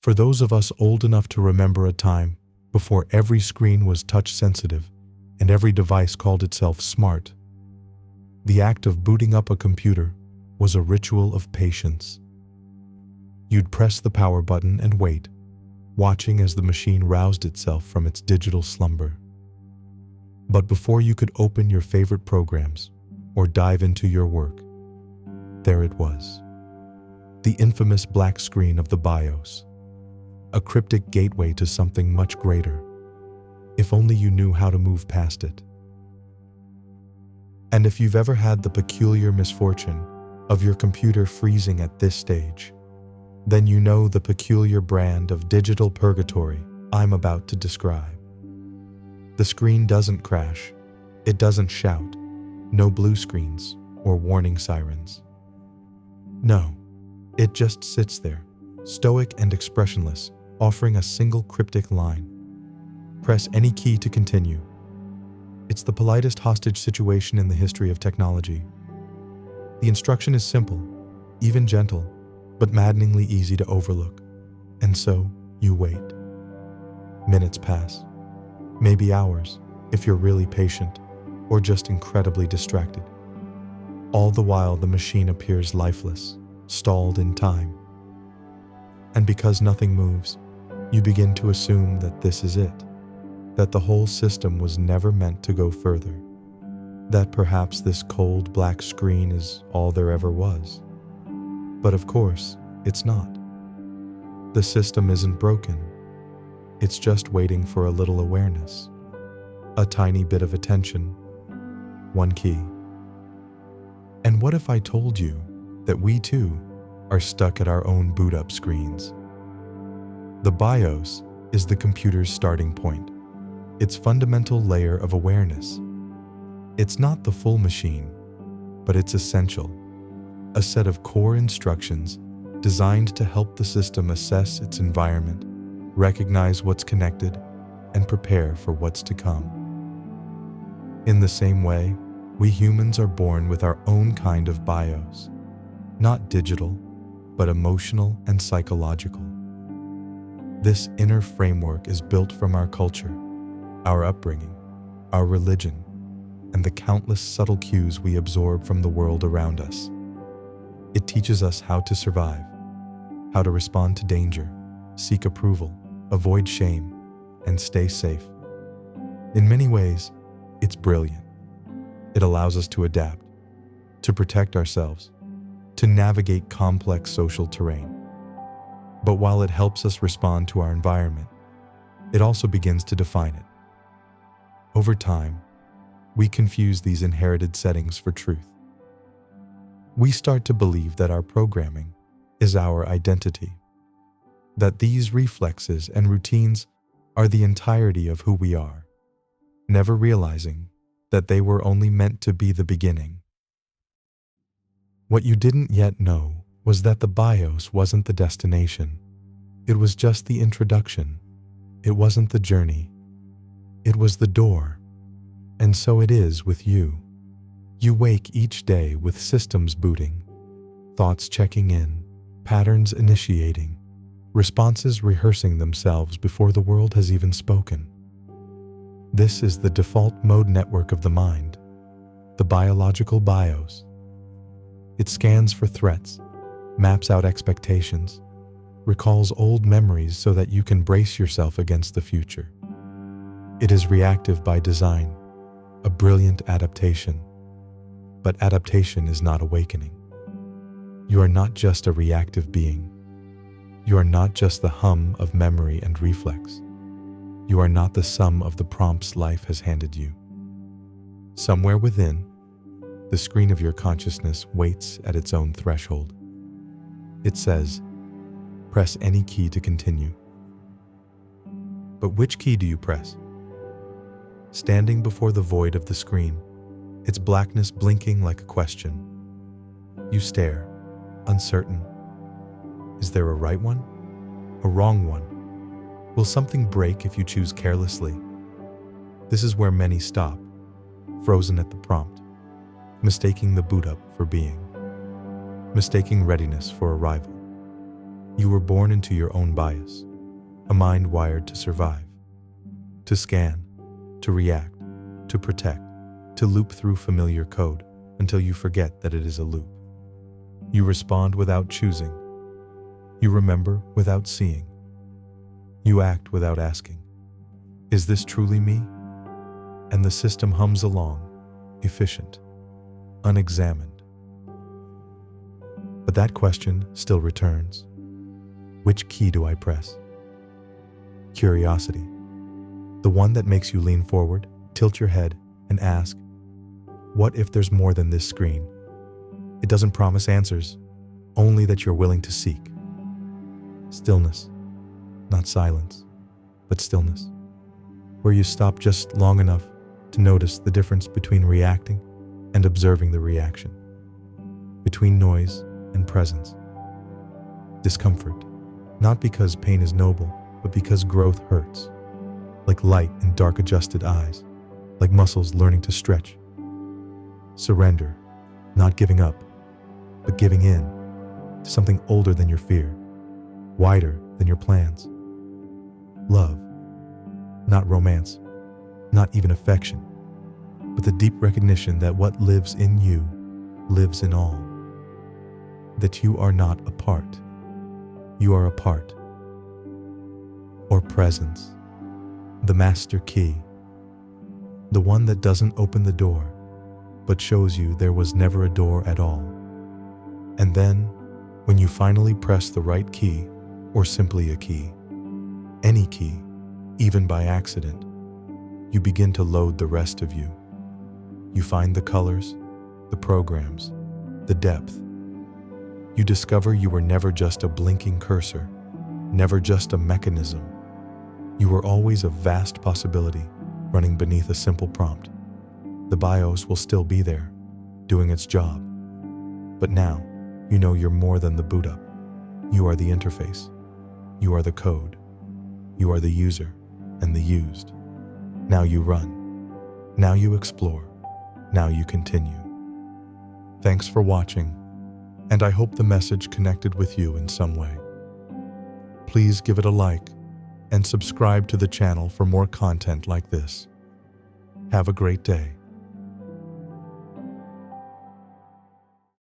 For those of us old enough to remember a time before every screen was touch-sensitive and every device called itself smart, the act of booting up a computer was a ritual of patience. You'd press the power button and wait, watching as the machine roused itself from its digital slumber. But before you could open your favorite programs or dive into your work, there it was. The infamous black screen of the BIOS, a cryptic gateway to something much greater, if only you knew how to move past it. And if you've ever had the peculiar misfortune of your computer freezing at this stage, then you know the peculiar brand of digital purgatory I'm about to describe. The screen doesn't crash, it doesn't shout, no blue screens or warning sirens. No, it just sits there, stoic and expressionless, offering a single cryptic line. Press any key to continue. It's the politest hostage situation in the history of technology. The instruction is simple, even gentle, but maddeningly easy to overlook. And so, you wait. Minutes pass. Maybe hours, if you're really patient, or just incredibly distracted. All the while, the machine appears lifeless, stalled in time. And because nothing moves, you begin to assume that this is it, that the whole system was never meant to go further, that perhaps this cold black screen is all there ever was. But of course, it's not. The system isn't broken. It's just waiting for a little awareness, a tiny bit of attention, one key. And what if I told you that we too are stuck at our own boot-up screens? The BIOS is the computer's starting point, its fundamental layer of awareness. It's not the full machine, but it's essential, a set of core instructions designed to help the system assess its environment, recognize what's connected, and prepare for what's to come. In the same way, we humans are born with our own kind of BIOS, not digital, but emotional and psychological. This inner framework is built from our culture, our upbringing, our religion, and the countless subtle cues we absorb from the world around us. It teaches us how to survive, how to respond to danger, seek approval, avoid shame, and stay safe. In many ways, it's brilliant. It allows us to adapt, to protect ourselves, to navigate complex social terrain. But while it helps us respond to our environment, it also begins to define it. Over time, we confuse these inherited settings for truth. We start to believe that our programming is our identity, that these reflexes and routines are the entirety of who we are, never realizing that they were only meant to be the beginning. What you didn't yet know was that the BIOS wasn't the destination. It was just the introduction. It wasn't the journey. It was the door. And so it is with you. You wake each day with systems booting, thoughts checking in, patterns initiating, responses rehearsing themselves before the world has even spoken. This is the default mode network of the mind, the biological BIOS. It scans for threats, maps out expectations, recalls old memories so that you can brace yourself against the future. It is reactive by design, a brilliant adaptation. But adaptation is not awakening. You are not just a reactive being. You are not just the hum of memory and reflex. You are not the sum of the prompts life has handed you. Somewhere within, the screen of your consciousness waits at its own threshold. It says, press any key to continue. But which key do you press? Standing before the void of the screen, its blackness blinking like a question, you stare, uncertain. Is there a right one? A wrong one? Will something break if you choose carelessly? This is where many stop, frozen at the prompt, mistaking the boot up for being, mistaking readiness for arrival. You were born into your own bias, a mind wired to survive, to scan, to react, to protect, to loop through familiar code until you forget that it is a loop. You respond without choosing. You remember without seeing. You act without asking, is this truly me? And the system hums along, efficient, unexamined. But that question still returns. Which key do I press? Curiosity, the one that makes you lean forward, tilt your head, and ask, what if there's more than this screen? It doesn't promise answers, only that you're willing to seek. Stillness, not silence, but stillness, where you stop just long enough to notice the difference between reacting and observing the reaction, between noise and presence. Discomfort, not because pain is noble, but because growth hurts, like light in dark adjusted eyes, like muscles learning to stretch. Surrender, not giving up, but giving in to something older than your fear, wider than your plans. Love, not romance, not even affection, but the deep recognition that what lives in you lives in all. That you are not apart, you are a part. Or presence, the master key, the one that doesn't open the door, but shows you there was never a door at all. And then, when you finally press the right key, or simply a key, any key, even by accident, you begin to load the rest of you. You find the colors, the programs, the depth. You discover you were never just a blinking cursor, never just a mechanism. You were always a vast possibility running beneath a simple prompt. The BIOS will still be there, doing its job. But now, you know you're more than the boot up. You are the interface. You are the code. You are the user and the used. Now you run. Now you explore. Now you continue. Thanks for watching, and I hope the message connected with you in some way. Please give it a like and subscribe to the channel for more content like this. Have a great day.